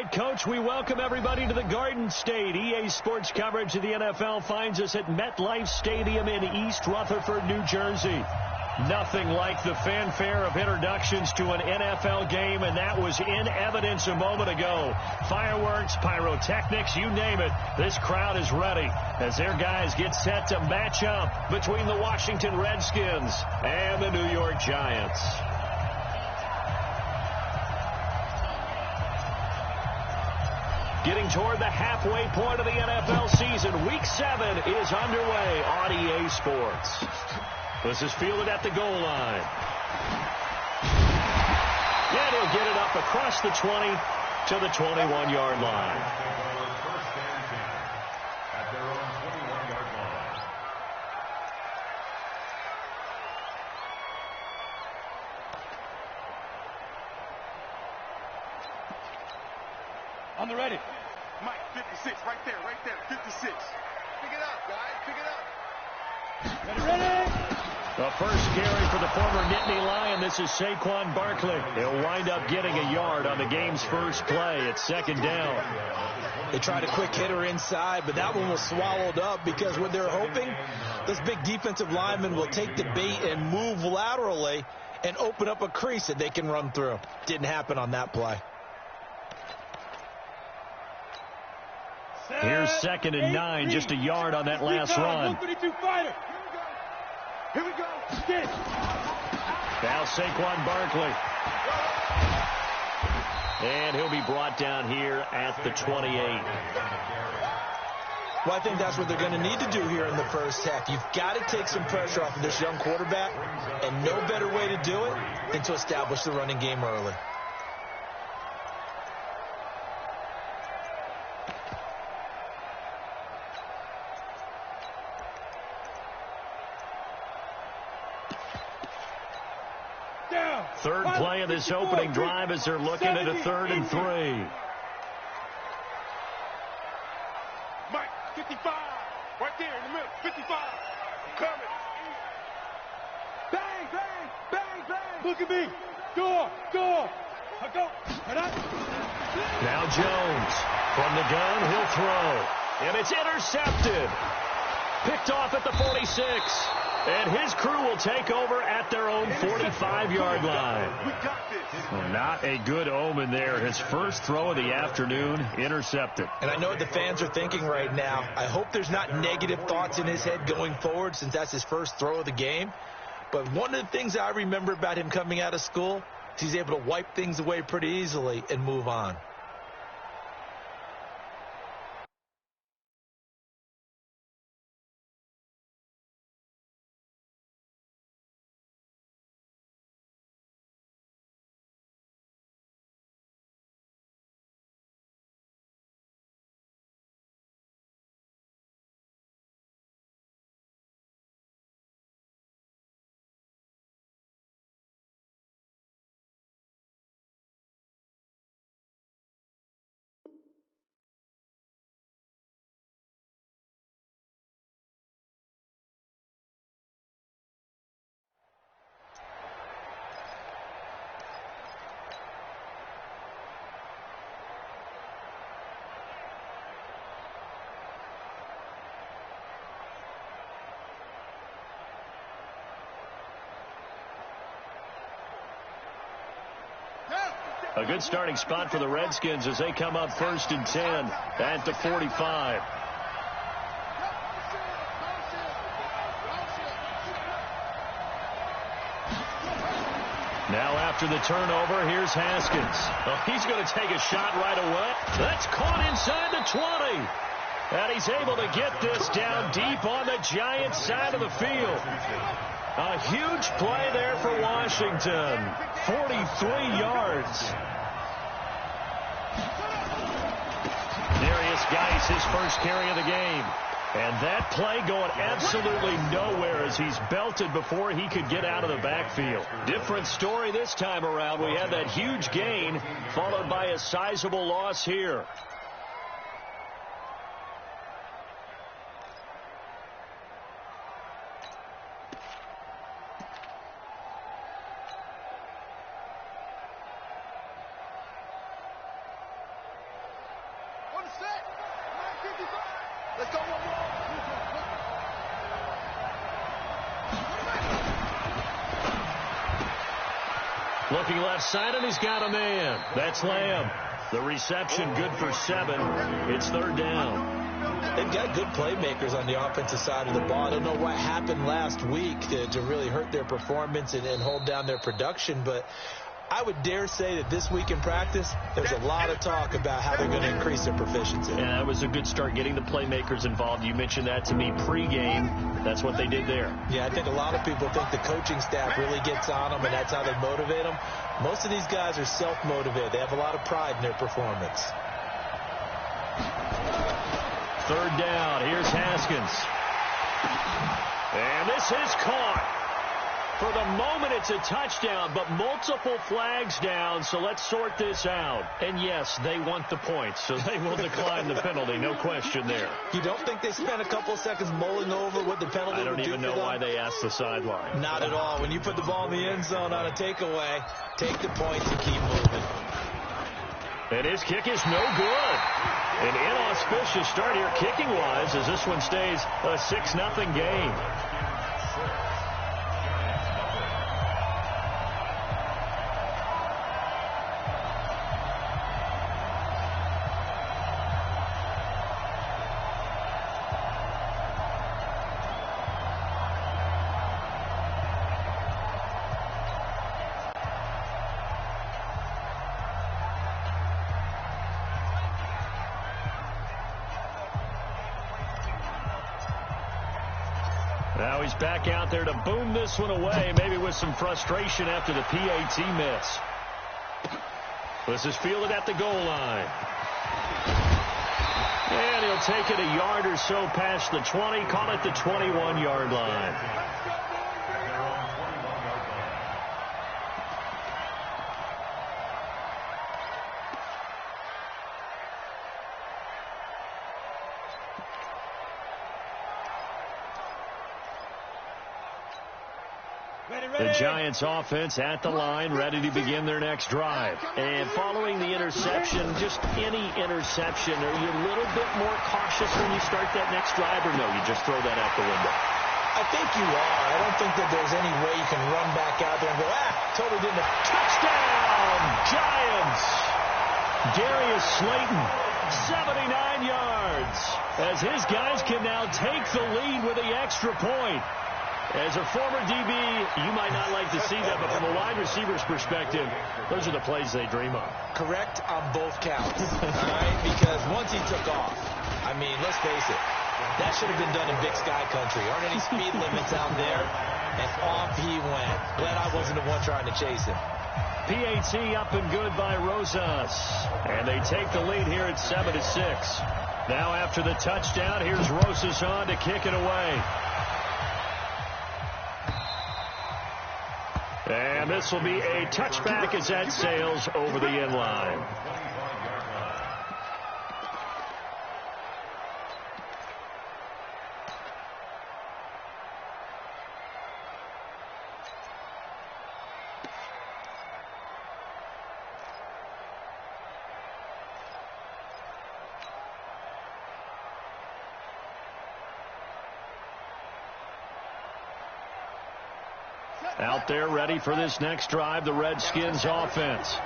right, Coach, we welcome everybody to the Garden State. EA Sports coverage of the NFL finds us at MetLife Stadium in East Rutherford, New Jersey. Nothing like the fanfare of introductions to an NFL game, and that was in evidence a moment ago. Fireworks, pyrotechnics, you name it. This crowd is ready as their guys get set to match up between the Washington Redskins and the New York Giants. Getting toward the halfway point of the NFL season, Week 7 is underway on EA Sports. This is fielded at the goal line. And he'll get it up across the 20 to the 21-yard line. At their own 21-yard line. On the ready. Mike, 56, right there, 56. Pick it up, guys, pick it up. Ready. The first carry for the former Nittany Lion. This is Saquon Barkley. He'll wind up getting a yard on the game's first play. It's second down. They tried a quick hitter inside, but that one was swallowed up because what they're hoping, this big defensive lineman will take the bait and move laterally and open up a crease that they can run through. Didn't happen on that play. Here's 2nd and 9, just a yard on that last run. 132 fighter. Here we go. Now Saquon Barkley. And he'll be brought down here at the 28. Well, I think that's what they're going to need to do here in the first half. You've got to take some pressure off of this young quarterback, and no better way to do it than to establish the running game early. Third play of this opening drive as they're looking at a 3rd and 3. Mike, 55, right there in the middle, 55. Coming. Bang, bang, bang, bang. Look at me. Door. I go. Now Jones from the gun, he'll throw. And it's intercepted. Picked off at the 46. And his crew will take over at their own 45-yard line. We got this. Well, not a good omen there. His first throw of the afternoon, intercepted. And I know what the fans are thinking right now. I hope there's not negative thoughts in his head going forward since that's his first throw of the game. But one of the things I remember about him coming out of school is he's able to wipe things away pretty easily and move on. A good starting spot for the Redskins as they come up 1st and 10 at the 45. Now after the turnover, here's Haskins. Oh, he's going to take a shot right away. That's caught inside the 20. And he's able to get this down deep on the Giants side of the field. A huge play there for Washington. 43 yards. Darius Geis, his first carry of the game. And that play going absolutely nowhere as he's belted before he could get out of the backfield. Different story this time around. We had that huge gain followed by a sizable loss here. Looking left side, and he's got a man. That's Lamb. The reception good for 7. It's 3rd down. They've got good playmakers on the offensive side of the ball. I don't know what happened last week to really hurt their performance and hold down their production, but I would dare say that this week in practice, there's a lot of talk about how they're going to increase their proficiency. Yeah, that was a good start, getting the playmakers involved. You mentioned that to me pregame. That's what they did there. Yeah, I think a lot of people think the coaching staff really gets on them, and that's how they motivate them. Most of these guys are self-motivated. They have a lot of pride in their performance. 3rd down. Here's Haskins. And this is caught. For the moment, it's a touchdown, but multiple flags down, so let's sort this out. And, yes, they want the points, so they will decline the penalty. No question there. You don't think they spent a couple of seconds mulling over what the penalty would do? I don't even know why they asked the sideline. Not at all. When you put the ball in the end zone on a takeaway, take the points and keep moving. And his kick is no good. An inauspicious start here kicking-wise as this one stays a 6-0 game. Now he's back out there to boom this one away, maybe with some frustration after the PAT miss. This is fielded at the goal line. And he'll take it a yard or so past the 20, call it the 21-yard line. The Giants offense at the line, ready to begin their next drive. And following the interception, just any interception, are you a little bit more cautious when you start that next drive, or no, you just throw that out the window? I think you are. I don't think that there's any way you can run back out there and go, totally didn't. Touchdown, Giants! Darius Slayton, 79 yards, as his guys can now take the lead with the extra point. As a former DB, you might not like to see that, but from a wide receiver's perspective, those are the plays they dream of. Correct on both counts, all right? Because once he took off, I mean, let's face it, that should have been done in Big Sky country. Aren't any speed limits out there? And off he went. Glad I wasn't the one trying to chase him. PAT up and good by Rosas. And they take the lead here at 7-6. Now after the touchdown, here's Rosas on to kick it away. And this will be a touchback as that sails over the end line. Out there ready for this next drive, the Redskins offense.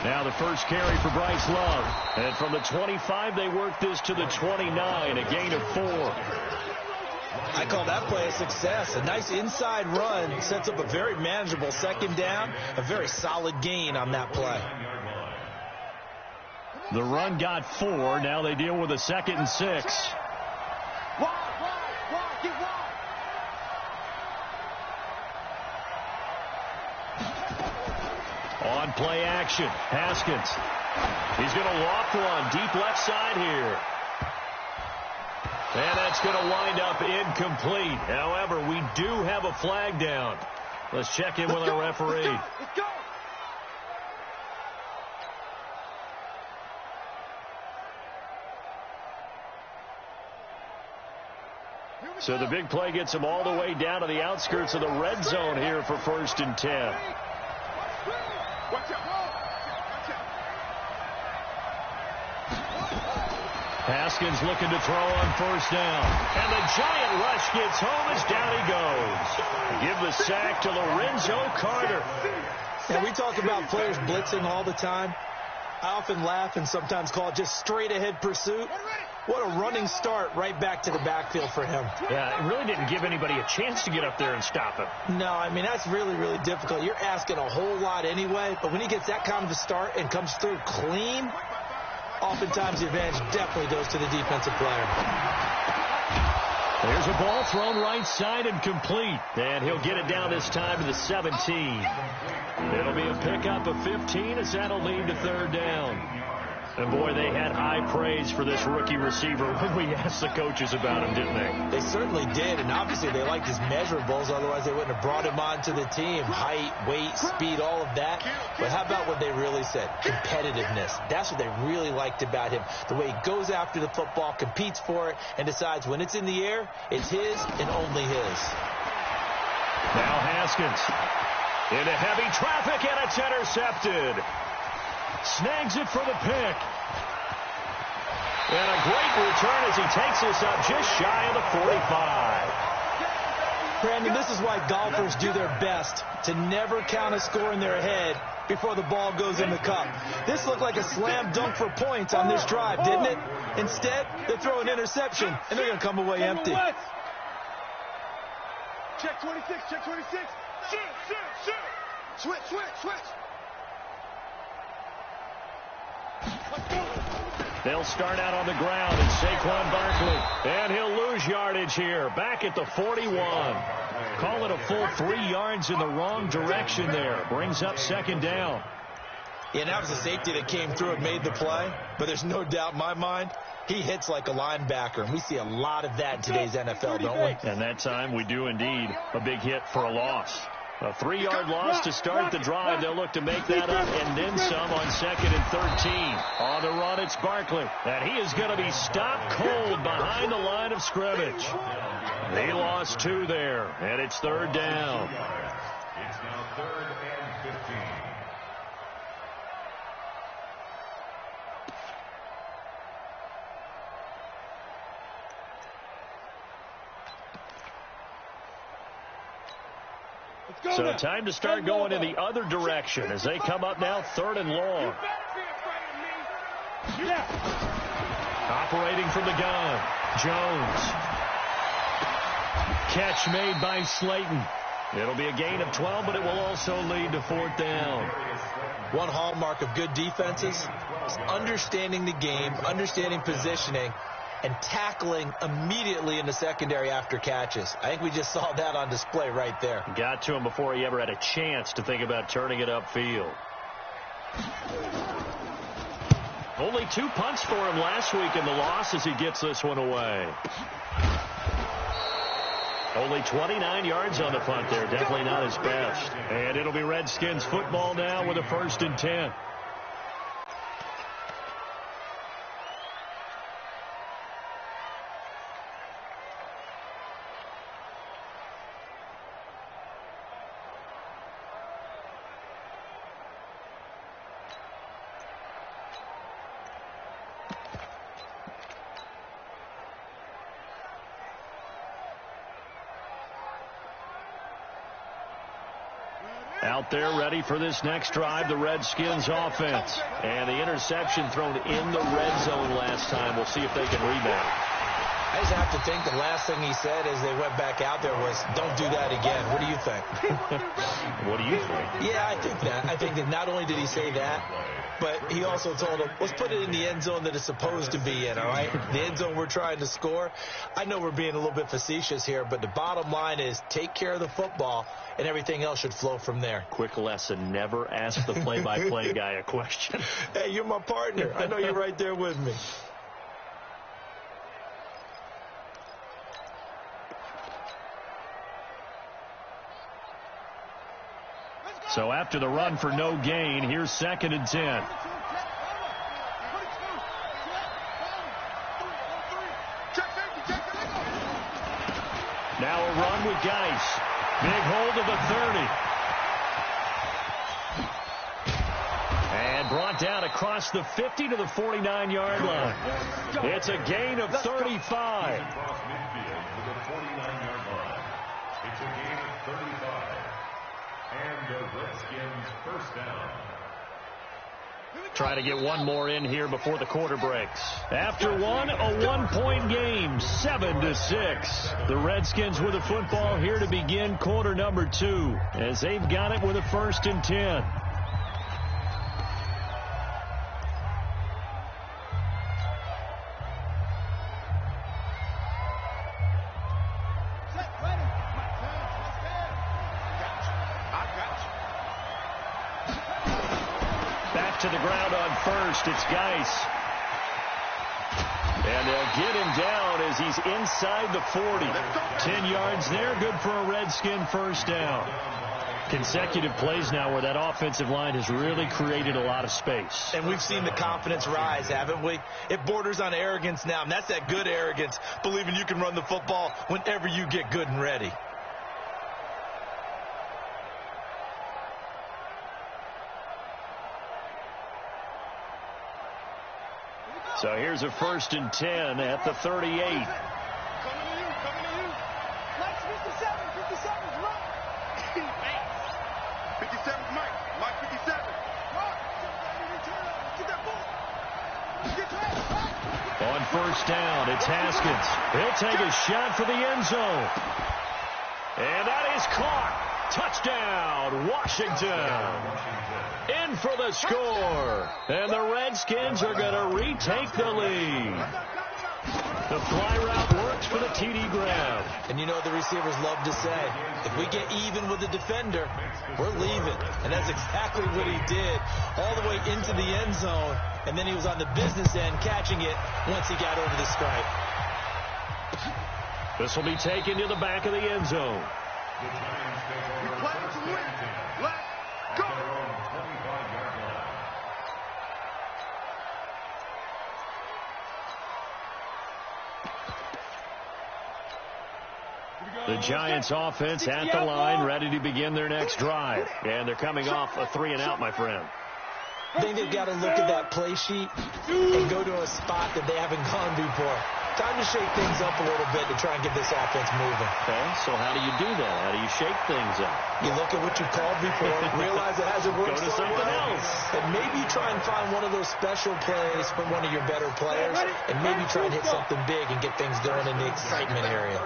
Now the first carry for Bryce Love. And from the 25, they work this to the 29, a gain of 4. I call that play a success. A nice inside run sets up a very manageable second down, a very solid gain on that play. The run got 4. Now they deal with a 2nd and 6. On play action, Haskins. He's going to loft one deep left side here. And that's going to wind up incomplete. However, we do have a flag down. Let's check in with our referee. Let's go. So the big play gets him all the way down to the outskirts of the red zone here for 1st and 10. Watch out. Haskins looking to throw on first down. And the giant rush gets home as down he goes. Give the sack to Lorenzo Carter. And we talk about players blitzing all the time. I often laugh and sometimes call it just straight-ahead pursuit. What a running start right back to the backfield for him. Yeah, it really didn't give anybody a chance to get up there and stop him. No, I mean, that's really, really difficult. You're asking a whole lot anyway, but when he gets that kind of a start and comes through clean, oftentimes the advantage definitely goes to the defensive player. There's a ball thrown right side and complete. And he'll get it down this time to the 17. It'll be a pickup of 15 as that'll lead to third down. And, boy, they had high praise for this rookie receiver when we asked the coaches about him, didn't they? They certainly did, and obviously they liked his measurables. Otherwise, they wouldn't have brought him onto the team. Height, weight, speed, all of that. But how about what they really said? Competitiveness. That's what they really liked about him. The way he goes after the football, competes for it, and decides when it's in the air, it's his and only his. Now Haskins into heavy traffic, and it's intercepted. Snags it for the pick. And a great return as he takes this up just shy of the 45. Brandon, this is why golfers do their best to never count a score in their head before the ball goes in the cup. This looked like a slam dunk for points on this drive, didn't it? Instead, they throw an interception, and they're going to come away empty. Check 26, check 26. Shoot, shoot, shoot. Switch, switch, switch. They'll start out on the ground, and Saquon Barkley. And he'll lose yardage here, back at the 41. Call it a full 3 yards in the wrong direction there. Brings up second down. Yeah, that was a safety that came through and made the play. But there's no doubt in my mind, he hits like a linebacker. And we see a lot of that in today's NFL, don't we? And that time we do indeed a big hit for a loss. A 3-yard loss to start the drive. They'll look to make that up and then some on 2nd and 13. On the run, it's Barkley. And he is going to be stopped cold behind the line of scrimmage. They lost 2 there, and it's third down. It's now 3rd and 15. So time to start going in the other direction as they come up now 3rd and long. Operating from the gun, Jones. Catch made by Slayton. It'll be a gain of 12, but it will also lead to 4th down. One hallmark of good defenses is understanding the game, understanding positioning, and tackling immediately in the secondary after catches. I think we just saw that on display right there. Got to him before he ever had a chance to think about turning it upfield. Only 2 punts for him last week in the loss as he gets this one away. Only 29 yards on the punt there. Definitely not his best. And it'll be Redskins football now with a 1st and 10. Out there ready for this next drive, the Redskins offense. And the interception thrown in the red zone last time. We'll see if they can rebound. I just have to think the last thing he said as they went back out there was, don't do that again. What do you think? What do you think? Yeah, I think that. I think that not only did he say that, but he also told him, let's put it in the end zone that it's supposed to be in, all right? The end zone we're trying to score. I know we're being a little bit facetious here, but the bottom line is take care of the football, and everything else should flow from there. Quick lesson, never ask the play-by-play guy a question. Hey, you're my partner. I know you're right there with me. So after the run for no gain, here's 2nd and 10. Now a run with Geis. Big hold of the 30. And And brought down across the 50 to the 49-yard line. It's a gain of 35. Across midfield to the 49-yard line. It's a gain of 35. And the Redskins first down. Trying to get one more in here before the quarter breaks. After one, a one-point game, 7-6. The Redskins with the football here to begin quarter number 2, as they've got it with a 1st and 10. To the ground on first. It's Geis. And they'll get him down as he's inside the 40. 10 yards there. Good for a Redskin first down. Consecutive plays now where that offensive line has really created a lot of space. And we've seen the confidence rise, haven't we? It borders on arrogance now, and that's that good arrogance, believing you can run the football whenever you get good and ready. So here's a 1st and 10 at the 38. Coming to you, coming to you. Mike's 57, 57's Mike. 57's Mike. Mike 57. Get that ball. Get that. On first down, it's Haskins. He'll take a shot for the end zone. And that is caught. Touchdown, Washington. In for the score. And the Redskins are going to retake the lead. The fly route works for the TD grab. And you know the receivers love to say, if we get even with the defender, we're leaving. And that's exactly what he did, all the way into the end zone. And then he was on the business end catching it once he got over the stripe. This will be taken to the back of the end zone. We play to win. Let's go. The Giants offense at the line, ready to begin their next drive. And they're coming off a 3-and-out, my friend. I think they've got to look at that play sheet and go to a spot that they haven't gone before. Time to shake things up a little bit to try and get this offense moving. Okay, so how do you do that? How do you shake things up? You look at what you called before, realize it hasn't worked Go to something else. and maybe try and find one of those special plays from one of your better players, and maybe try and hit something big and get things going in the excitement area.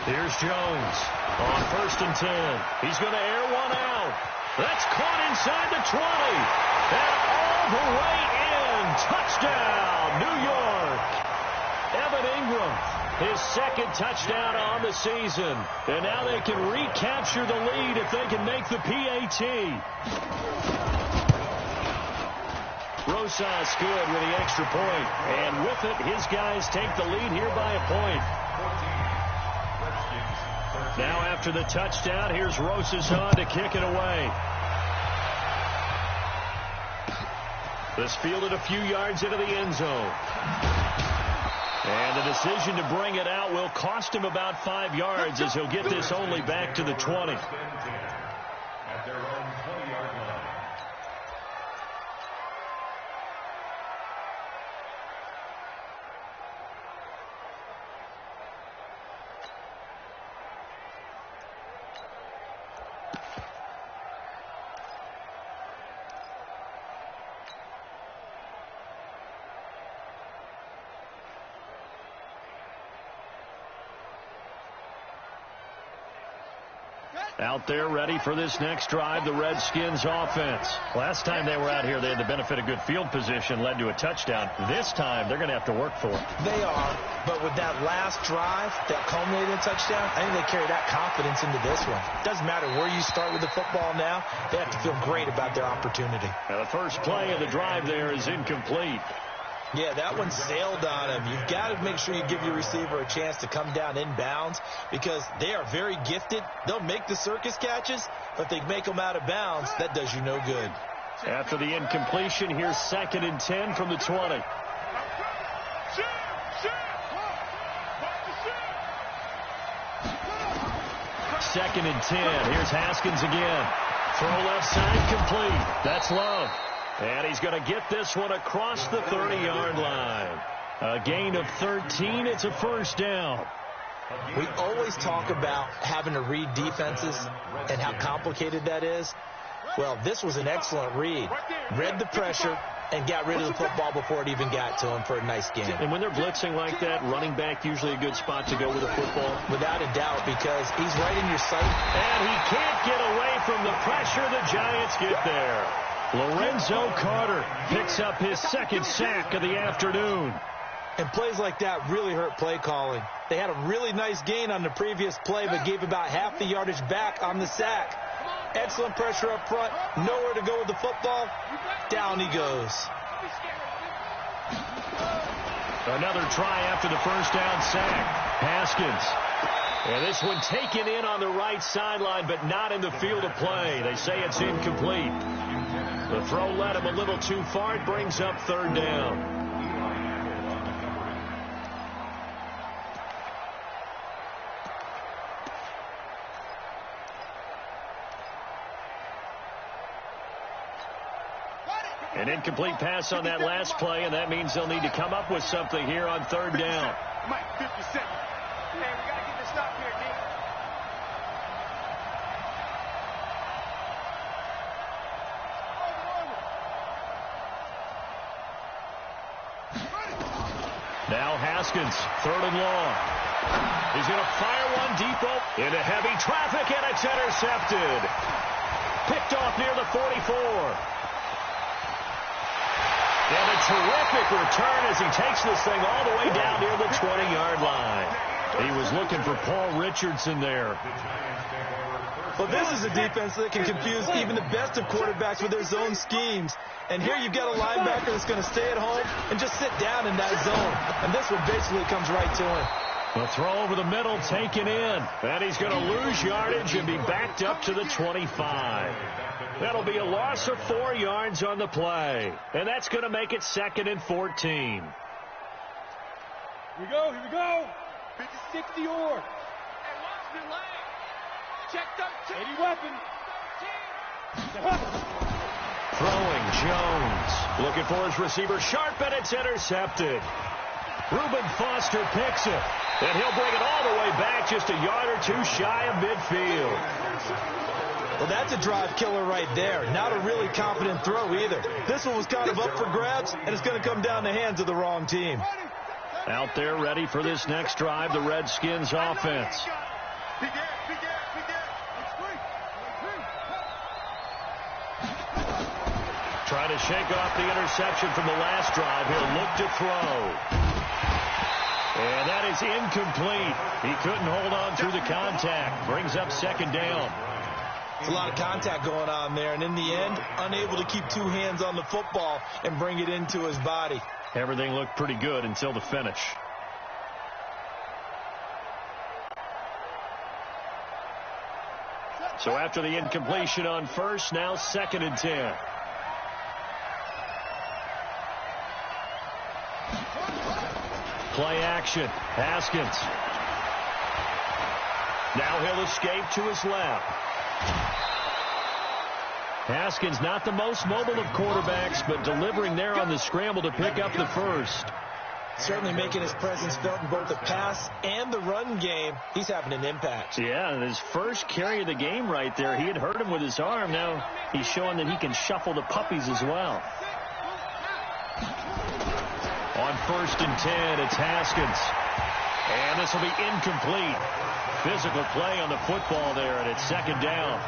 Here's Jones on 1st and 10. He's going to air one out. That's caught inside the 20. And all the way in. Touchdown, New York. Evan Ingram, his 2nd touchdown on the season. And now they can recapture the lead if they can make the PAT. Rosas good with the extra point. And with it, his guys take the lead here by a point. Now after the touchdown, here's Rosas on to kick it away. This fielded a few yards into the end zone. And the decision to bring it out will cost him about 5 yards as he'll get this only back to the 20. At their own 20-yard line. Out there ready for this next drive, the Redskins offense. Last time they were out here, they had the benefit of good field position, led to a touchdown. This time, they're going to have to work for it. They are, but with that last drive that culminated in a touchdown, I think they carry that confidence into this one. Doesn't matter where you start with the football now, they have to feel great about their opportunity. Now, the first play of the drive there is incomplete. Yeah, that one sailed on him. You've got to make sure you give your receiver a chance to come down inbounds because they are very gifted. They'll make the circus catches, but they make them out of bounds. That does you no good. After the incompletion, here's 2nd and 10 from the 20. Second and 10. Here's Haskins again. Throw left side complete. That's Love. And he's going to get this one across the 30-yard line. A gain of 13. It's a first down. We always talk about having to read defenses and how complicated that is. Well, this was an excellent read. Read the pressure and got rid of the football before it even got to him for a nice gain. And when they're blitzing like that, running back usually a good spot to go with the football. Without a doubt, because he's right in your sight. And he can't get away from the pressure. The Giants get there. Lorenzo Carter picks up his second sack of the afternoon. And plays like that really hurt play calling. They had a really nice gain on the previous play, but gave about half the yardage back on the sack. Excellent pressure up front. Nowhere to go with the football. Down he goes. Another try after the first down sack. Haskins. And this one taken in on the right sideline, but not in the field of play. They say it's incomplete. The throw led him a little too far. It brings up third down. An incomplete pass on that last play, and that means they'll need to come up with something here on third down. Mike, 50 seconds. Hey, we got to get this stop here, Nick. Now Haskins, third and long. He's going to fire one deep into heavy traffic, and it's intercepted. Picked off near the 44. And a terrific return as he takes this thing all the way down near the 20-yard line. He was looking for Paul Richardson there. Well, this is a defense that can confuse even the best of quarterbacks with their zone schemes. And here you've got a linebacker that's going to stay at home and just sit down in that zone. And this one basically comes right to him. The throw over the middle taken in. And he's going to lose yardage and be backed up to the 25. That'll be a loss of 4 yards on the play. And that's going to make it 2nd and 14. Here we go, here we go. 60 or. Hey, watch the leg. Check 13. 80 weapon. 13. Throwing Jones. Looking for his receiver Sharp, and it's intercepted. Reuben Foster picks it. And he'll bring it all the way back just a yard or two shy of midfield. Well, that's a drive killer right there. Not a really confident throw either. This one was kind of up for grabs, and it's going to come down the hands of the wrong team. Out there ready for this next drive, the Redskins offense. Trying to shake off the interception from the last drive. He'll look to throw. And that is incomplete. He couldn't hold on through the contact. Brings up 2nd down. It's a lot of contact going on there, and in the end, unable to keep 2 hands on the football and bring it into his body. Everything looked pretty good until the finish. So after the incompletion on first, now 2nd and 10. Play action. Haskins. Now he'll escape to his left. Haskins not the most mobile of quarterbacks, but delivering there on the scramble to pick up the first. Certainly making his presence felt in both the pass and the run game. He's having an impact. Yeah, his first carry of the game right there. He had hurt him with his arm. Now he's showing that he can shuffle the puppies as well. On 1st and 10, it's Haskins. And this will be incomplete. Physical play on the football there, and it's 2nd down.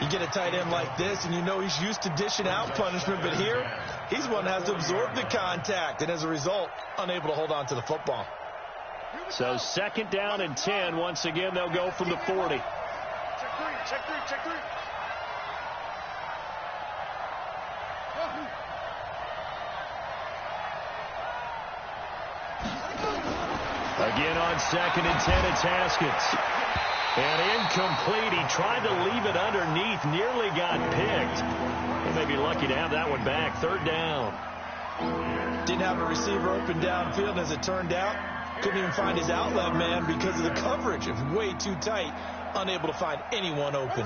You get a tight end like this, and you know he's used to dishing out punishment, but here, he's one that has to absorb the contact, and as a result, unable to hold on to the football. So 2nd down and 10. Once again, they'll go from the 40. Check 3, check 3, check 3. Again on 2nd and 10, it's Haskins. And incomplete. He tried to leave it underneath, nearly got picked. He may be lucky to have that one back. 3rd down. Didn't have a receiver open downfield, as it turned out. Couldn't even find his outlet man because of the coverage. It was way too tight. Unable to find anyone open.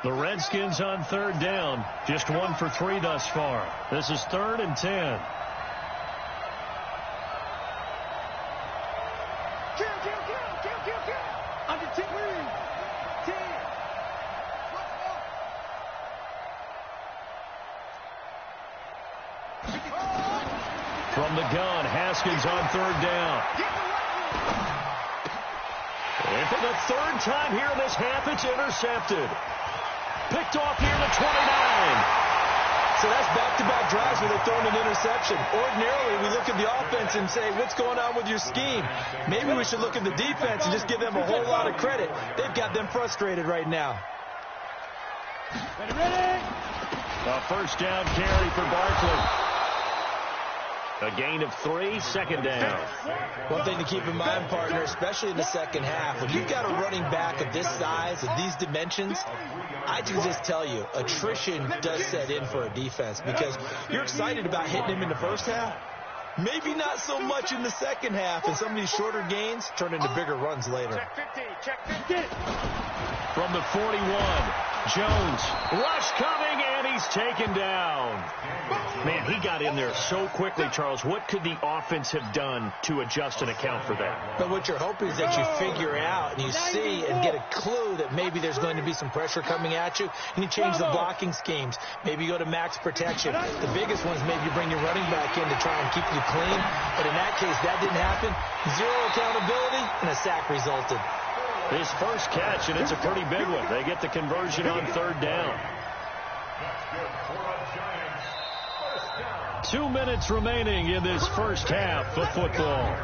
The Redskins on third down. Just 1 for 3 thus far. This is 3rd and 10. Under 10. 10. From the gun, Haskins on third down. And for the 3rd time here in this half, it's intercepted. Picked off near the 29. So that's back-to-back drives where they've thrown an interception. Ordinarily, we look at the offense and say, what's going on with your scheme? Maybe we should look at the defense and just give them a whole lot of credit. They've got them frustrated right now. Ready? A first down carry for Barkley. A gain of 3, 2nd down. One thing to keep in mind, partner, especially in the second half, when you've got a running back of this size, of these dimensions, I can just tell you, attrition does set in for a defense because you're excited about hitting him in the first half. Maybe not so much in the second half, and some of these shorter gains turn into bigger runs later. Check 50. Check 50. From the 41, Jones. Rush coming, and he's taken down. Man, he got in there so quickly, Charles. What could the offense have done to adjust and account for that? But what you're hoping is that you figure out and you see and get a clue that maybe there's going to be some pressure coming at you, and you change the blocking schemes. Maybe you go to max protection. The biggest one is maybe you bring your running back in to try and keep you clean. But in that case, that didn't happen. 0 accountability, and a sack resulted. His first catch, and it's a pretty big one. They get the conversion on 3rd down. 2 minutes remaining in this first half of football.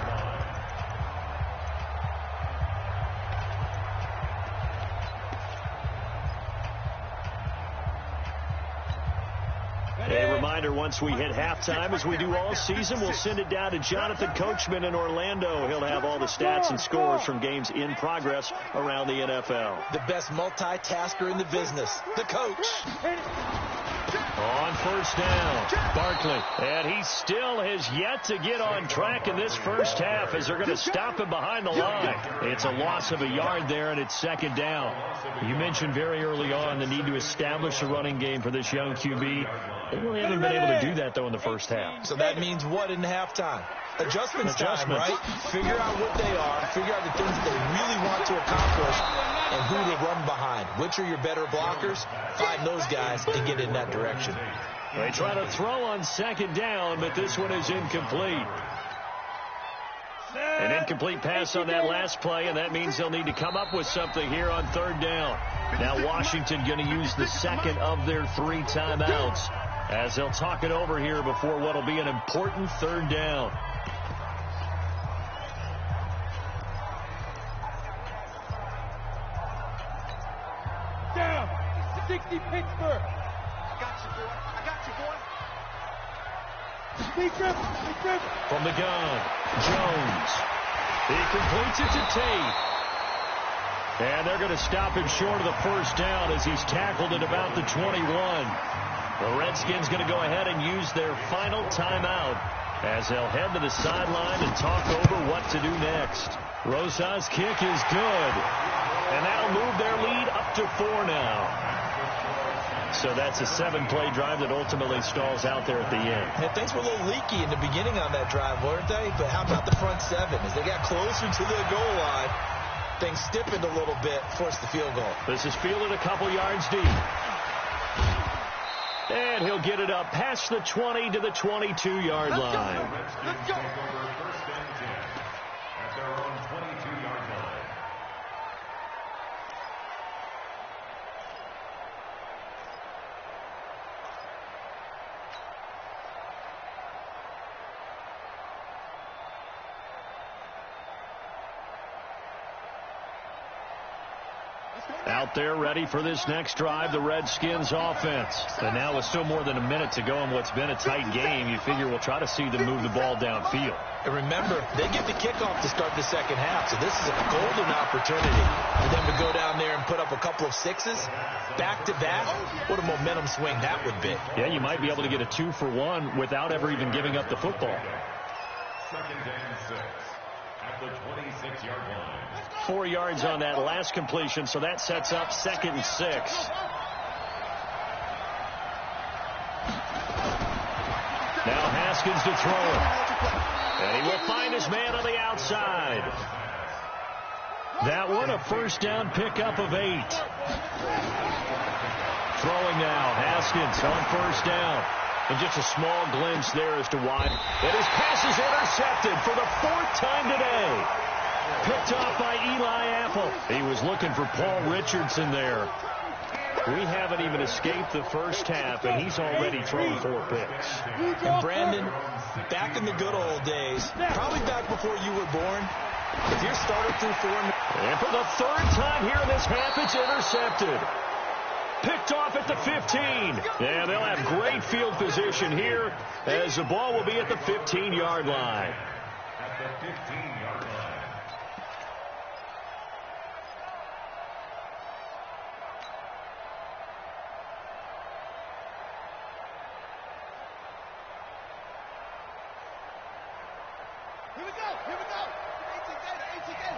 A reminder, once we hit halftime, as we do all season, we'll send it down to Jonathan Coachman in Orlando. He'll have all the stats and scores from games in progress around the NFL. The best multitasker in the business, the coach. On first down, Barkley. And he still has yet to get on track in this first half as they're going to stop him behind the line. It's a loss of a yard there, and it's 2nd down. You mentioned very early on the need to establish a running game for this young QB. They really haven't been able to do that, though, in the first half. So that means what in halftime? Adjustments time, right? Figure out what they are, figure out the things that they really want to accomplish, and who to run behind. Which are your better blockers? Find those guys and get in that direction. They try to throw on 2nd down, but this one is incomplete. An incomplete pass on that last play, and that means they'll need to come up with something here on 3rd down. Now Washington going to use the 2nd of their 3 timeouts as they'll talk it over here before what will be an important 3rd down. Down. 60 Pittsburgh. I got you, boy. I got you, boy. Big grip. From the gun, Jones. He completes it to Tate. And they're going to stop him short of the first down as he's tackled at about the 21. The Redskins going to go ahead and use their final timeout as they'll head to the sideline and talk over what to do next. Rosa's kick is good. And that'll move their lead up to 4 now. So that's a 7-play drive that ultimately stalls out there at the end. And things were a little leaky in the beginning on that drive, weren't they? But how about the front 7? As they got closer to the goal line, things stiffened a little bit, forced the field goal. This is fielded a couple yards deep. And he'll get it up past the 20 to the 22-yard line. Let's go. First and 10 at their own 22-yard line. Out there ready for this next drive, the Redskins offense. And now with still more than a minute to go in what's been a tight game, you figure we'll try to see them move the ball downfield. And remember, they get the kickoff to start the second half, so this is a golden opportunity for them to go down there and put up a couple of 6s back-to-back. What a momentum swing that would be. Yeah, you might be able to get a 2-for-1 without ever even giving up the football. 2nd and 6 at the 26-yard line. 4 yards on that last completion, so that sets up 2nd and 6. Haskins to throw it. And he will find his man on the outside. That one a first down pickup of 8. Throwing now. Haskins on first down. And just a small glimpse there as to why. And his pass is intercepted for the 4th time today. Picked off by Eli Apple. He was looking for Paul Richardson there. We haven't even escaped the first half, and he's already thrown 4 picks. And Brandon, back in the good old days, probably back before you were born, if your starter threw 4... And for the 3rd time here in this half, it's intercepted. Picked off at the 15. And they'll have great field position here as the ball will be at the 15-yard line. At the 15-yard line. Here we go. Here we go. 18 again.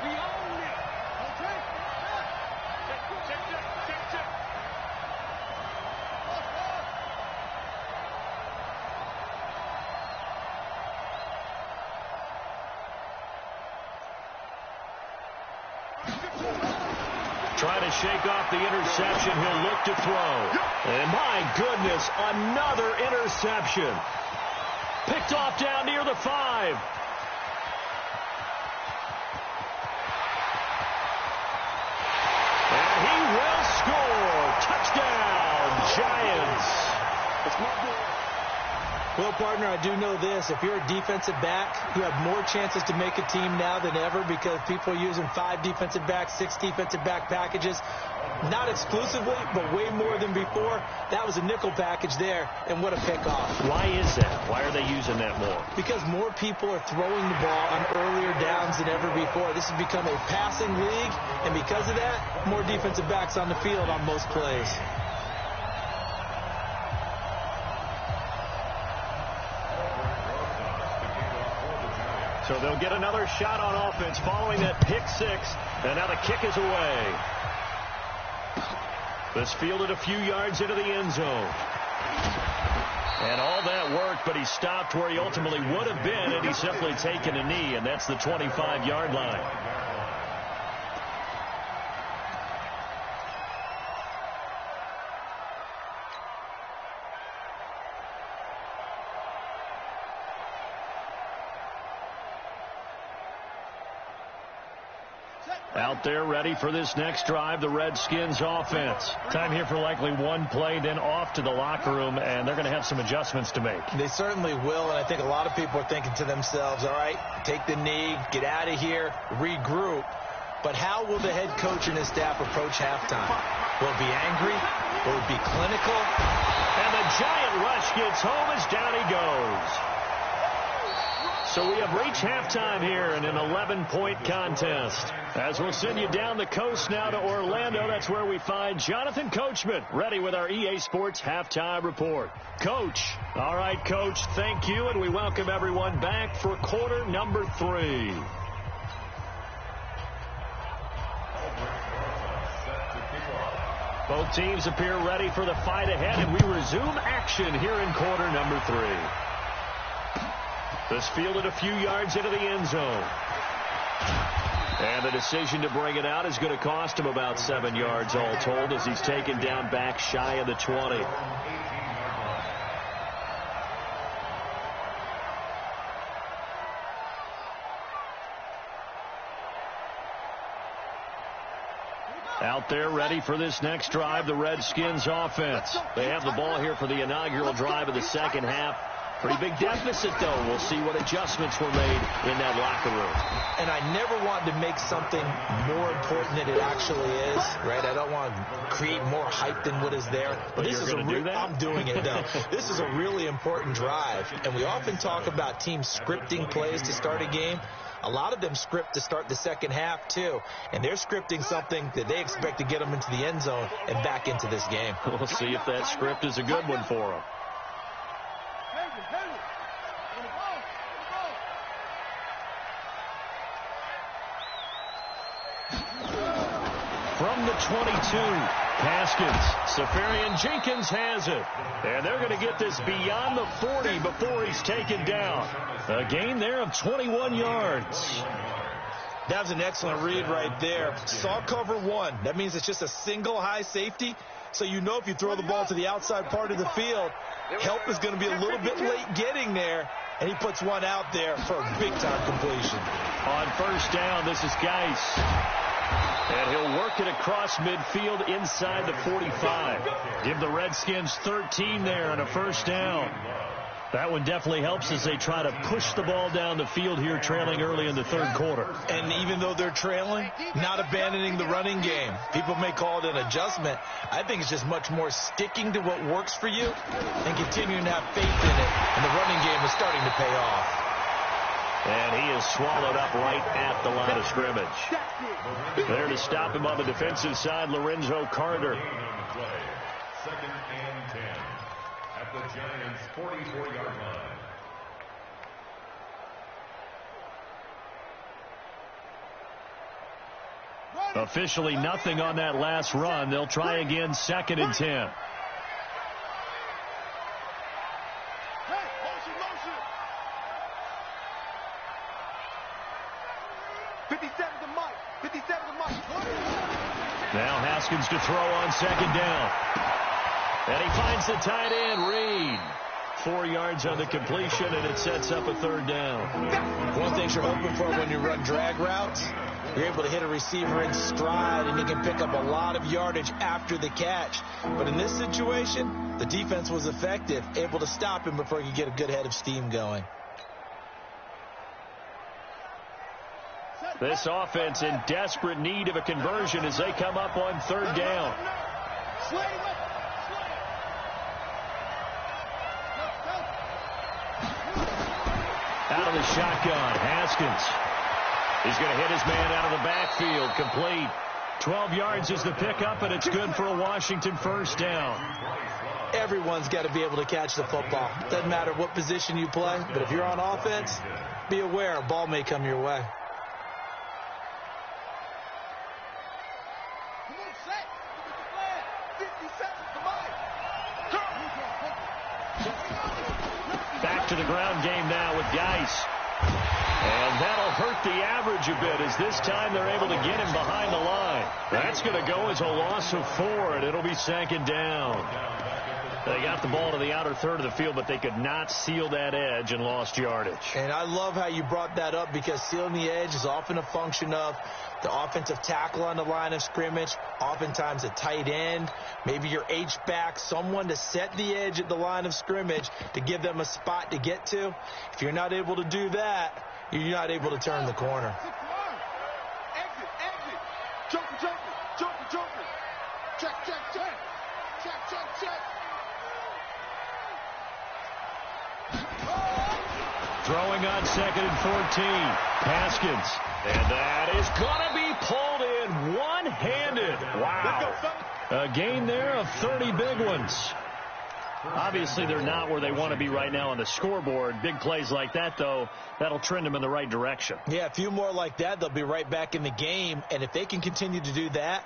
We own it. Okay. Check. Trying to shake off the interception. He'll look to throw. And my goodness, another interception. Picked off down near the 5. And he will score. Touchdown, Giants. It's my boy. Well, partner, I do know this. If you're a defensive back, you have more chances to make a team now than ever because people are using 5 defensive backs, 6 defensive back packages. Not exclusively, but way more than before. That was a nickel package there, and what a pickoff. Why is that? Why are they using that more? Because more people are throwing the ball on earlier downs than ever before. This has become a passing league, and because of that, more defensive backs on the field on most plays. So they'll get another shot on offense following that pick 6, and now the kick is away. This fielded a few yards into the end zone. And all that worked, but he stopped where he ultimately would have been, and he's simply taken a knee, and that's the 25-yard line. Out there ready for this next drive, the Redskins offense. Time here for likely one play, then off to the locker room, and they're going to have some adjustments to make. They certainly will, and I think a lot of people are thinking to themselves, all right, take the knee, get out of here, regroup. But how will the head coach and his staff approach halftime? Will it be angry? Will it be clinical? And the Giant rush gets home as down he goes. So we have reached halftime here in an 11-point contest. As we'll send you down the coast now to Orlando, that's where we find Jonathan Coachman ready with our EA Sports Halftime Report. Coach. All right, Coach, thank you, and we welcome everyone back for quarter number 3. Both teams appear ready for the fight ahead, and we resume action here in quarter number 3. This fielded a few yards into the end zone. And the decision to bring it out is going to cost him about 7 yards all told as he's taken down back shy of the 20. Out there ready for this next drive, the Redskins offense. They have the ball here for the inaugural drive of the second half. Pretty big deficit, though. We'll see what adjustments were made in that locker room. And I never wanted to make something more important than it actually is, right? I don't want to create more hype than what is there. But this you're is going to do that? I'm doing it, though. This is a really important drive. And we often talk about teams scripting plays to start a game. A lot of them script to start the second half, too. And they're scripting something that they expect to get them into the end zone and back into this game. We'll see if that script is a good one for them. From the 22, Haskins. Safarian Jenkins has it. And they're going to get this beyond the 40 before he's taken down. A gain there of 21 yards. That was an excellent read right there. Saw cover one. That means it's just a single high safety. So you know if you throw the ball to the outside part of the field, help is going to be a little bit late getting there. And he puts one out there for a big-time completion. On first down, this is Geis. And he'll work it across midfield inside the 45. Give the Redskins 13 there and a first down. That one definitely helps as they try to push the ball down the field here, trailing early in the third quarter. And even though they're trailing, not abandoning the running game. People may call it an adjustment. I think it's just much more sticking to what works for you and continuing to have faith in it. And the running game is starting to pay off. And he is swallowed up right at the line of scrimmage. There to stop him on the defensive side, Lorenzo Carter. Second and 10 at the Giants' 44-yard line. Officially nothing on that last run. They'll try again, second and 10. Now Haskins to throw on second down. And he finds the tight end, Reed. 4 yards on the completion, and it sets up a third down. One of the things you're hoping for when you run drag routes, you're able to hit a receiver in stride, and he can pick up a lot of yardage after the catch. But in this situation, the defense was effective, able to stop him before he could get a good head of steam going. This offense in desperate need of a conversion as they come up on third down. Out of the shotgun, Haskins. He's going to hit his man out of the backfield, complete. 12 yards is the pickup, and it's good for a Washington first down. Everyone's got to be able to catch the football. Doesn't matter what position you play, but if you're on offense, be aware a ball may come your way. Back to the ground game now with Geis. And that'll hurt the average a bit as this time they're able to get him behind the line. That's going to go as a loss of 4, and it'll be second down. They got the ball to the outer third of the field, but they could not seal that edge and lost yardage. And I love how you brought that up because sealing the edge is often a function of the offensive tackle on the line of scrimmage, oftentimes a tight end, maybe your H-back, someone to set the edge at the line of scrimmage to give them a spot to get to. If you're not able to do that, you're not able to turn the corner. Exit, exit. Joker, joker, joker, joker. Check, check, check. Check, check, check. Throwing on second and 14. Haskins. And that is going to be pulled in one-handed. Wow. A gain there of 30 big ones. Obviously, they're not where they want to be right now on the scoreboard. Big plays like that, though, that'll trend them in the right direction. Yeah, a few more like that, they'll be right back in the game. And if they can continue to do that,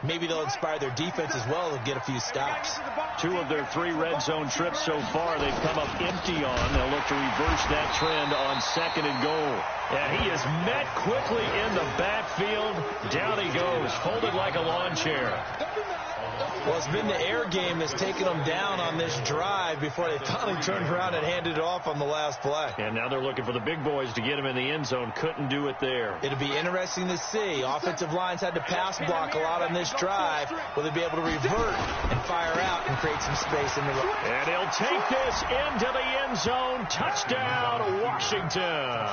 maybe they'll inspire their defense as well and get a few stops. 2 of their 3 red zone trips so far, they've come up empty on. They'll look to reverse that trend on second and goal. And he is met quickly in the backfield. Down he goes, folded like a lawn chair. Well, it's been the air game that's taken them down on this drive before they finally turned around and handed it off on the last play. And now they're looking for the big boys to get him in the end zone. Couldn't do it there. It'll be interesting to see. Offensive lines had to pass block a lot on this drive. Will they be able to revert and fire out and create some space in the road? And he'll take this into the end zone. Touchdown, Washington.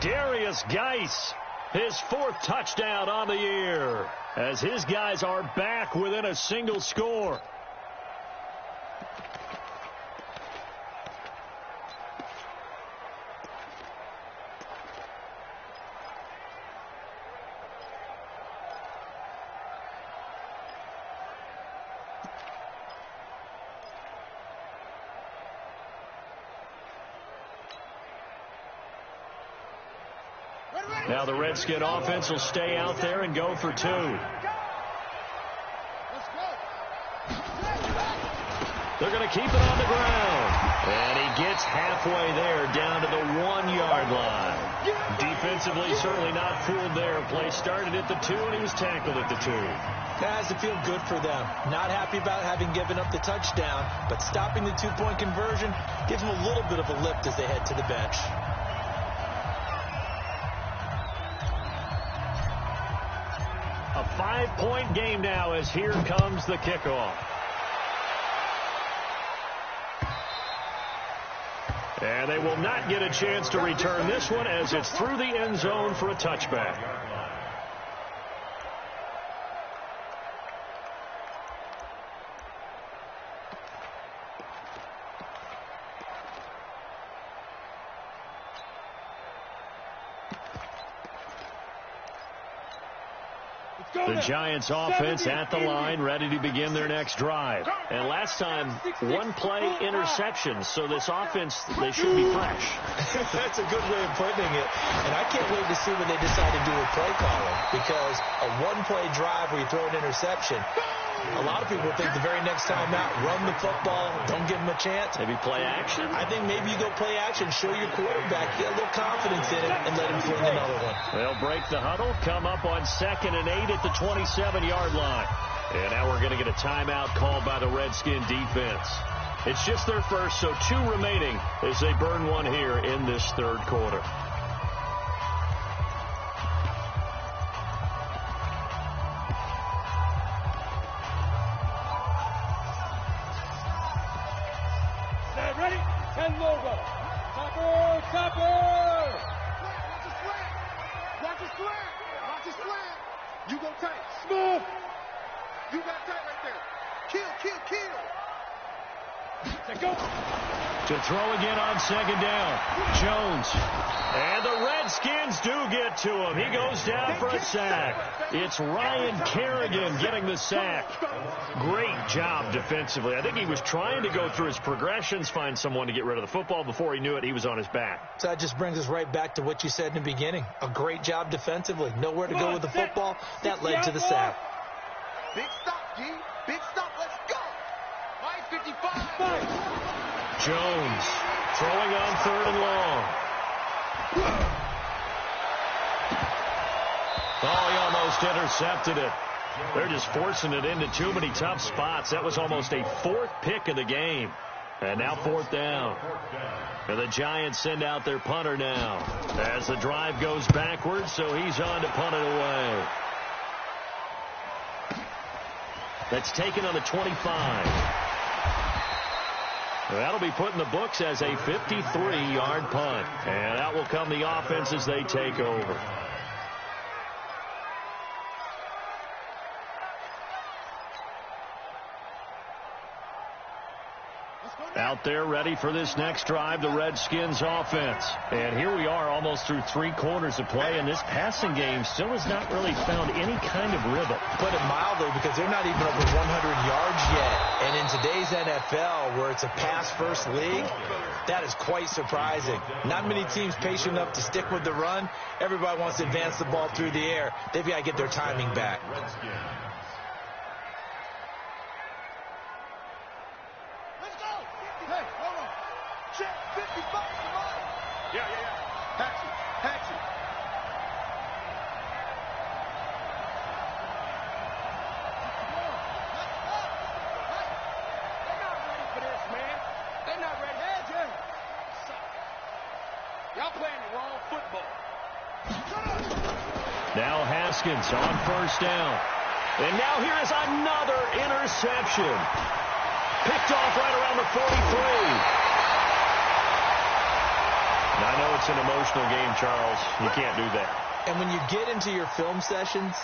Darius Geis, his 4th touchdown on the year, as his guys are back within a single score. Now the Redskin offense will stay out there and go for 2. They're going to keep it on the ground. And he gets halfway there, down to the 1-yard line. Defensively, certainly not fooled there. Play started at the 2, and he was tackled at the 2. That has to feel good for them. Not happy about having given up the touchdown, but stopping the 2-point conversion gives them a little bit of a lift as they head to the bench. A 5-point game now as here comes the kickoff. And they will not get a chance to return this one as it's through the end zone for a touchback. The Giants offense at the line, ready to begin their next drive. And last time, 1-play interception. So this offense, they should be fresh. That's a good way of putting it. And I can't wait to see what they decide to do with play calling. Because a 1-play drive where you throw an interception, a lot of people think the very next time out, run the football, don't give them a chance. Maybe play action? I think maybe you go play action, show your quarterback, get a little confidence in it, and let him fling another one. They'll break the huddle, come up on 2nd and 8 at the 27-yard line. And now we're going to get a timeout called by the Redskin defense. It's just their first, so 2 remaining as they burn one here in this third quarter. Ready? 10 logo. Topper, topper. Watch your slant. Watch your slant. You go tight. Smooth. You got tight right there. Kill. Let go. To throw again on 2nd down. Jones. And the Redskins do get to him. He goes down for a sack. It's Ryan Kerrigan getting the sack. Great job defensively. I think he was trying to go through his progressions, find someone to get rid of the football. Before he knew it, he was on his back. So that just brings us right back to what you said in the beginning. A great job defensively. Nowhere to go with the football. That led to the sack. Big stop, G. Big stop. Let's go. 5:55. Jones throwing on 3rd and long. Oh, he almost intercepted it. They're just forcing it into too many tough spots. That was almost a 4th pick of the game. And now 4th down. And the Giants send out their punter now as the drive goes backwards, so he's on to punt it away. That's taken on the 25. That'll be put in the books as a 53-yard punt. And out will come the offense as they take over. Out there ready for this next drive, the Redskins offense. And here we are almost through 3 quarters of play, and this passing game still has not really found any kind of rhythm. Put it mildly, because they're not even over 100 yards yet. And in today's NFL, where it's a pass-first league, that is quite surprising. Not many teams patient enough to stick with the run. Everybody wants to advance the ball through the air. They've got to get their timing back. Now Haskins on 1st down. And now here is another interception. Picked off right around the 43. Now, I know it's an emotional game, Charles. You can't do that. And when you get into your film sessions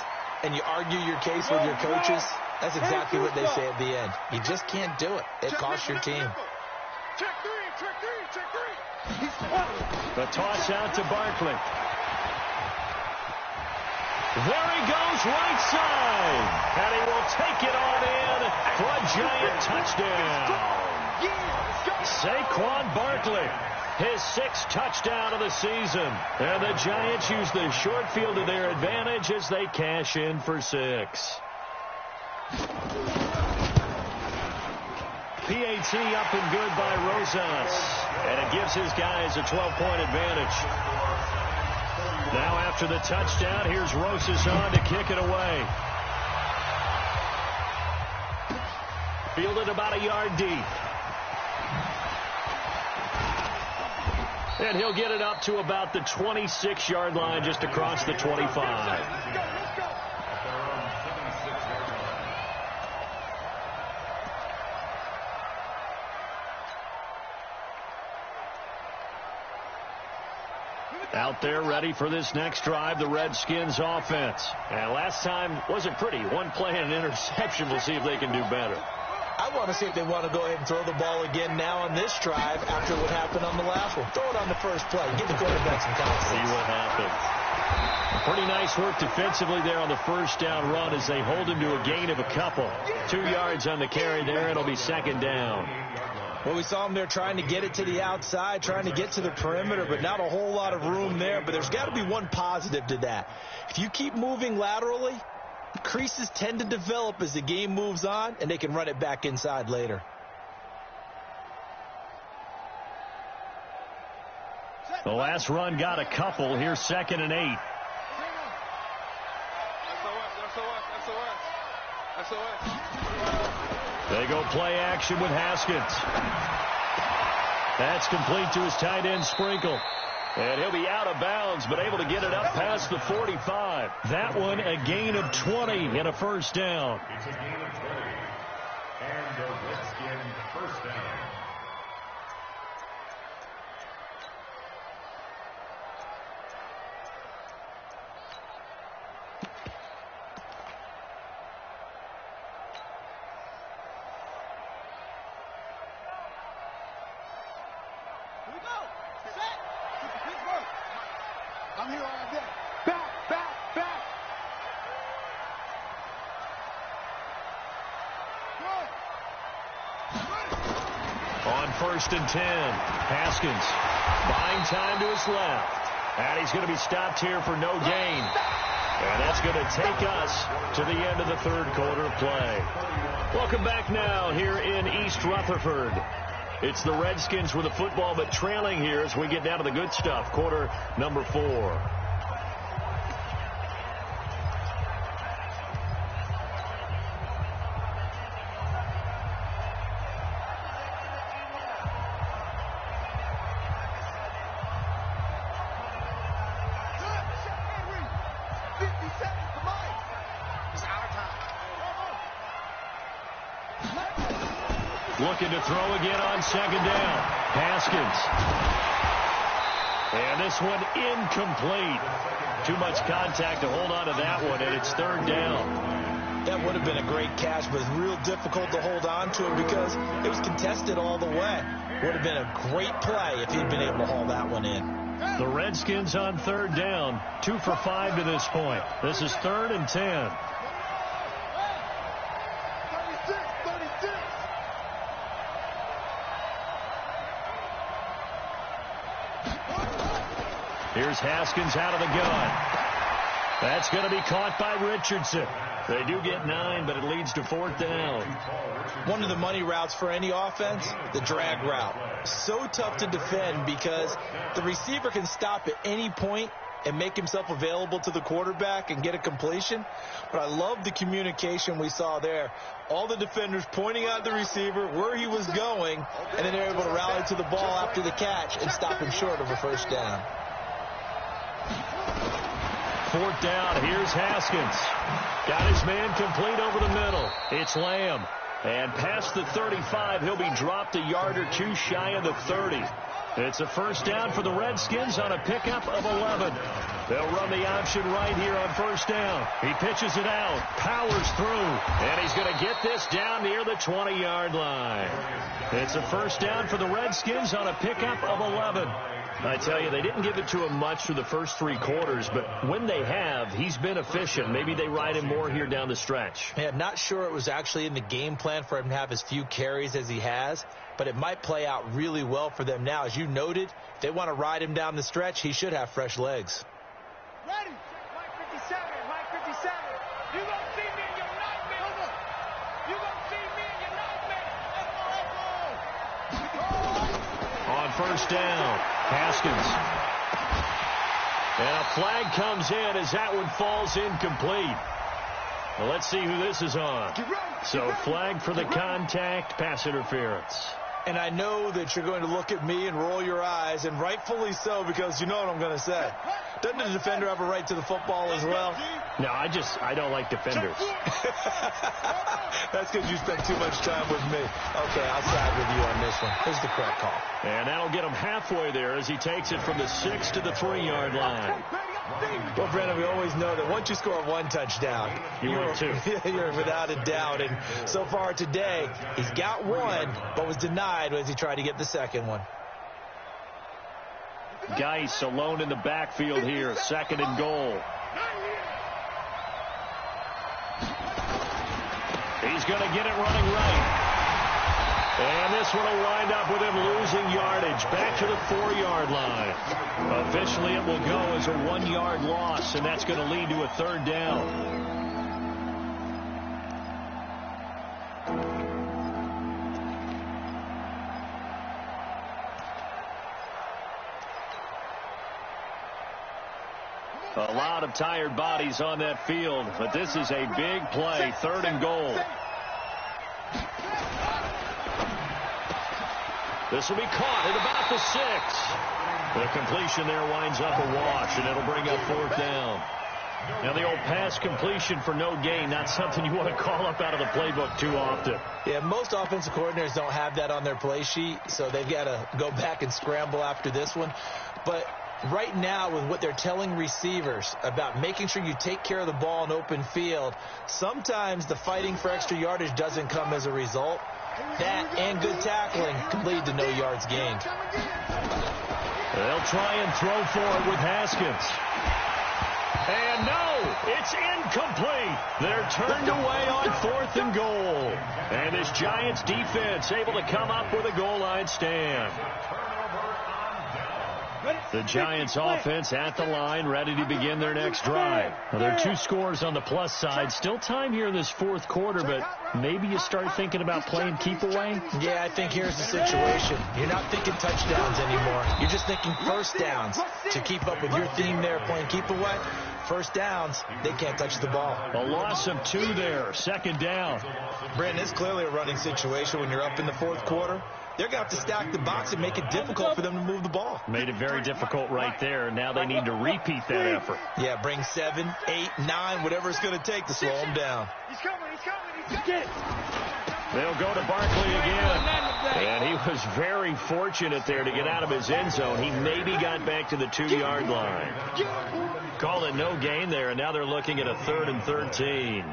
and you argue your case with your coaches, that's exactly what they say at the end. You just can't do it. It costs your team. Check three. The toss out to Barkley. There he goes, right side. And he will take it on in for a Giant touchdown. Saquon Barkley, his 6th touchdown of the season. And the Giants use the short field to their advantage as they cash in for 6. PAT up and good by Rosas. And it gives his guys a 12-point advantage. Now after the touchdown, here's Rosas on to kick it away. Fielded about a yard deep. And he'll get it up to about the 26-yard line, just across the 25. Out there ready for this next drive, the Redskins offense. And last time wasn't pretty. One play and an interception. We'll see if they can do better. I want to see if they want to go ahead and throw the ball again now on this drive after what happened on the last one. Throw it on the first play. Get the quarterback some confidence. See what happens. Pretty nice work defensively there on the first down run as they hold him to a gain of a couple. 2 yards on the carry there. It'll be second down. Well, we saw him there trying to get it to the outside, trying to get to the perimeter, but not a whole lot of room there. But there's got to be one positive to that. If you keep moving laterally, creases tend to develop as the game moves on, and they can run it back inside later. The last run got a couple. Here's 2nd and 8. They go play action with Haskins. That's complete to his tight end, Sprinkle. And he'll be out of bounds, but able to get it up past the 45. That one a gain of 20 and a first down. It's a gain of 20. And the Redskins first down. I'm here all day. Back, back, back. On 1st and 10, Haskins buying time to his left. And he's going to be stopped here for no gain. And that's going to take us to the end of the third quarter of play. Welcome back now here in East Rutherford. It's the Redskins with the football, but trailing here as we get down to the good stuff. Quarter number 4. Looking to throw again on 2nd down. Haskins. And this one incomplete. Too much contact to hold on to that one, and it's 3rd down. That would have been a great catch, but it's real difficult to hold on to it because it was contested all the way. Would have been a great play if he'd been able to haul that one in. The Redskins on 3rd down. 2 for 5 to this point. This is 3rd and 10. Here's Haskins out of the gun. That's going to be caught by Richardson. They do get 9, but it leads to 4th down. One of the money routes for any offense, the drag route. So tough to defend because the receiver can stop at any point and make himself available to the quarterback and get a completion. But I love the communication we saw there. All the defenders pointing out the receiver, where he was going, and then they're able to rally to the ball after the catch and stop him short of a first down. 4th down. Here's Haskins. Got his man complete over the middle. It's Lamb. And past the 35, he'll be dropped a yard or 2 shy of the 30. It's a first down for the Redskins on a pickup of 11. They'll run the option right here on 1st down. He pitches it out, powers through, and he's going to get this down near the 20-yard line. It's a first down for the Redskins on a pickup of 11. I tell you, they didn't give it to him much through the first 3 quarters, but when they have, he's been efficient. Maybe they ride him more here down the stretch. Yeah, not sure it was actually in the game plan for him to have as few carries as he has, but it might play out really well for them now. As you noted, if they want to ride him down the stretch, he should have fresh legs. Ready? Mike 57, Mike 57. You gonna see me in your nightmare. You gonna see me in your nightmare. Let's go, let's go. on first down. Haskins. And a flag comes in as that one falls incomplete. Well, let's see who this is on. So flag for the contact, pass interference. And I know that you're going to look at me and roll your eyes, and rightfully so, because you know what I'm going to say. Doesn't the defender have a right to the football as well? No, I don't like defenders. That's because you spent too much time with me. Okay, I'll side with you on this one. Here's the correct call. And that'll get him halfway there as he takes it from the 6 to the 3-yard line. Well, Brandon, we always know that once you score one touchdown, you're without a doubt. And so far today, he's got one, but was denied as he tried to get the second one. Geis alone in the backfield here, 2nd and goal. He's going to get it running right. And this one will wind up with him losing yardage back to the 4-yard line. Officially, it will go as a 1-yard loss, and that's going to lead to a 3rd down. A lot of tired bodies on that field, but this is a big play, 3rd and goal. This will be caught at about the 6. The completion there winds up a wash, and it'll bring up 4th down. Now, the old pass completion for no gain, not something you want to call up out of the playbook too often. Yeah, most offensive coordinators don't have that on their play sheet, so they've got to go back and scramble after this one. But right now, with what they're telling receivers about making sure you take care of the ball in open field, sometimes the fighting for extra yardage doesn't come as a result. That and good tackling can lead to no yards gained. They'll try and throw for it with Haskins. And no, it's incomplete. They're turned away on 4th and goal. And this Giants defense able to come up with a goal line stand. The Giants offense at the line, ready to begin their next drive. Well, there are 2 scores on the plus side. Still time here in this 4th quarter, but maybe you start thinking about playing keep away? Yeah, I think here's the situation. You're not thinking touchdowns anymore. You're just thinking first downs. To keep up with your theme there, playing keep away, first downs, they can't touch the ball. A loss of 2 there, 2nd down. Brandon, it's clearly a running situation when you're up in the 4th quarter. They're going to have to stack the box and make it difficult for them to move the ball. Made it very difficult right there. Now they need to repeat that effort. Yeah, bring 7, 8, 9, whatever it's going to take to slow them down. He's coming. They'll go to Barkley again. And he was very fortunate there to get out of his end zone. He maybe got back to the 2-yard line. Call it no gain there, and now they're looking at a 3rd and 13.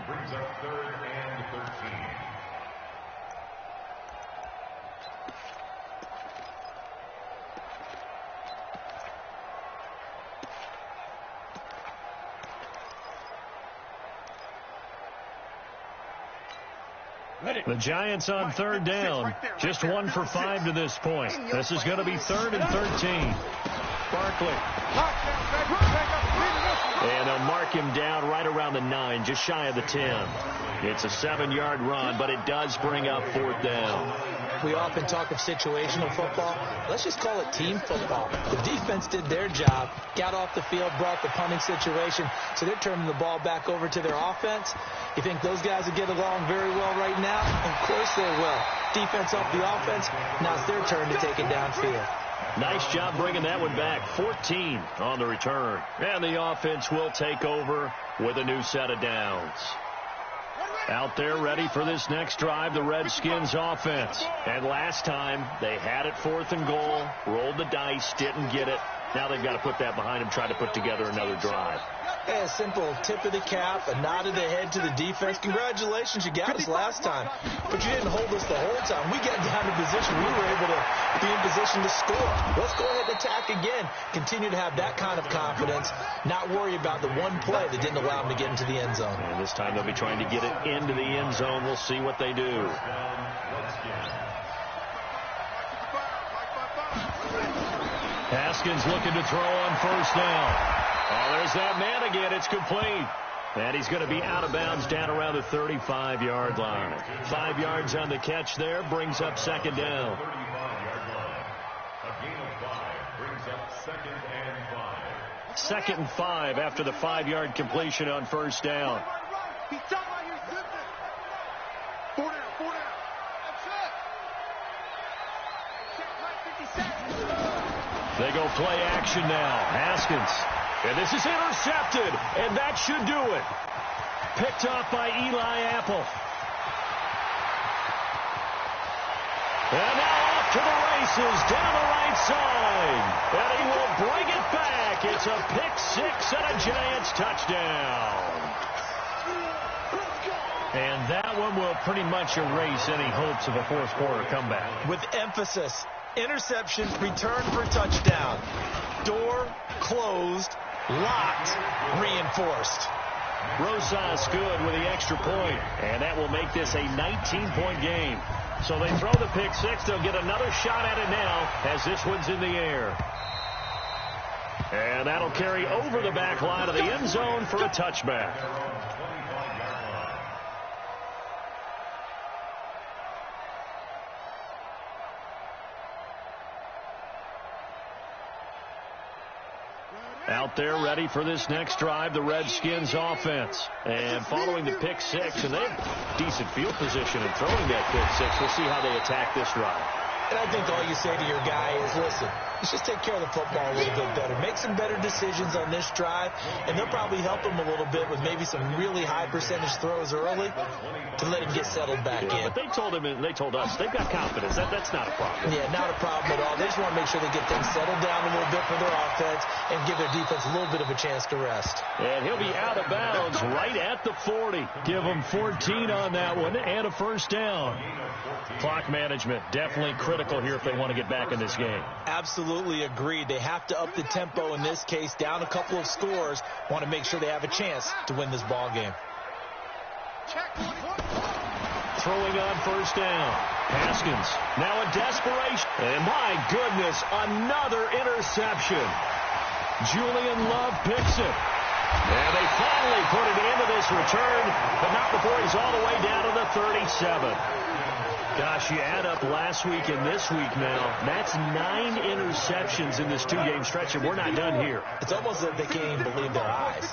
The Giants on 3rd down. Just 1 for 5 to this point. This is going to be 3rd and 13. Barkley. And they'll mark him down right around the 9, just shy of the 10. It's a 7-yard run, but it does bring up 4th down. We often talk of situational football. Let's just call it team football. The defense did their job, got off the field, brought the punting situation, so they're turning the ball back over to their offense. You think those guys will get along very well right now? Of course they will. Defense off the offense, now it's their turn to take it downfield. Nice job bringing that one back. 14 on the return. And the offense will take over with a new set of downs. Out there ready for this next drive, the Redskins offense. And last time, they had it 4th and goal, rolled the dice, didn't get it. Now they've got to put that behind them, try to put together another drive. Hey, a simple tip of the cap, a nod of the head to the defense. Congratulations, you got us last time, but you didn't hold us the whole time. We got down to position. We were able to be in position to score. Let's go ahead and attack again. Continue to have that kind of confidence, not worry about the one play that didn't allow them to get into the end zone. And this time they'll be trying to get it into the end zone. We'll see what they do. Haskins looking to throw on first down. Oh, there's that man again. It's complete. And he's going to be out of bounds down around the 35-yard line. 5 yards on the catch there brings up 2nd down. 2nd and 5 after the 5-yard completion on first down. He's talking about your zipper. 4 down, 4 down. That's it. 50 seconds. They go play action now. Haskins. And this is intercepted. And that should do it. Picked off by Eli Apple. And now off to the races down the right side. And he will bring it back. It's a pick-6 and a Giants touchdown. And that one will pretty much erase any hopes of a fourth-quarter comeback. With emphasis, interception, return for touchdown. Door closed, locked, reinforced. Rosas good with the extra point, and that will make this a 19-point game. So they throw the pick-6. They'll get another shot at it now as this one's in the air. And that'll carry over the back line of the end zone for a touchback. Out there ready for this next drive, the Redskins offense. And following the pick-6, and they have decent field position in throwing that pick-6. We'll see how they attack this drive. And I think all you say to your guy is, listen, let's just take care of the football a little bit better. Make some better decisions on this drive, and they'll probably help him a little bit with maybe some really high percentage throws early to let him get settled back in. But they told him, and they told us, they've got confidence. That's not a problem. Yeah, not a problem at all. They just want to make sure they get things settled down a little bit for their offense and give their defense a little bit of a chance to rest. And he'll be out of bounds right at the 40. Give him 14 on that one and a first down. Clock management definitely critical here if they want to get back in this game. Absolutely agreed. They have to up the tempo in this case, down a couple of scores. Want to make sure they have a chance to win this ball game. Throwing on first down. Haskins now in desperation. And my goodness, another interception. Julian Love picks it. And they finally put it into this return, but not before he's all the way down to the 37. Gosh, you add up last week and this week now, that's 9 interceptions in this 2-game stretch, and we're not done here. It's almost like they can't even believe their eyes.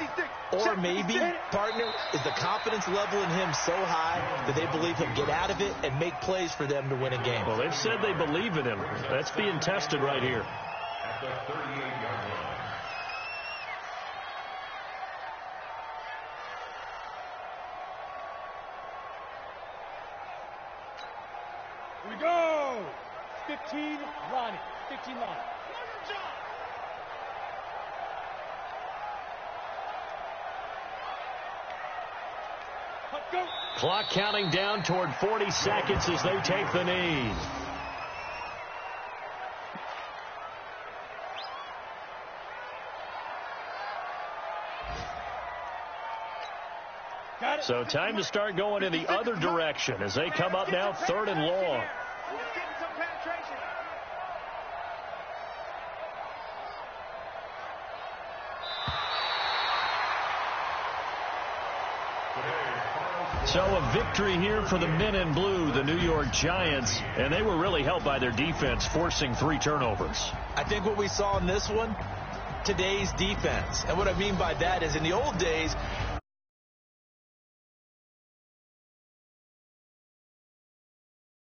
Or maybe, partner, is the confidence level in him so high that they believe he'll get out of it and make plays for them to win a game. Well, they've said they believe in him. That's being tested right here. At the 38-yard line. We go! 15, Ronnie. 15 line. Go! Clock counting down toward 40 seconds as they take the knee. So time to start going in the other direction as they come up now 3rd and long. So a victory here for the men in blue, the New York Giants, and they were really helped by their defense, forcing 3 turnovers. I think what we saw in this one, today's defense. And what I mean by that is in the old days,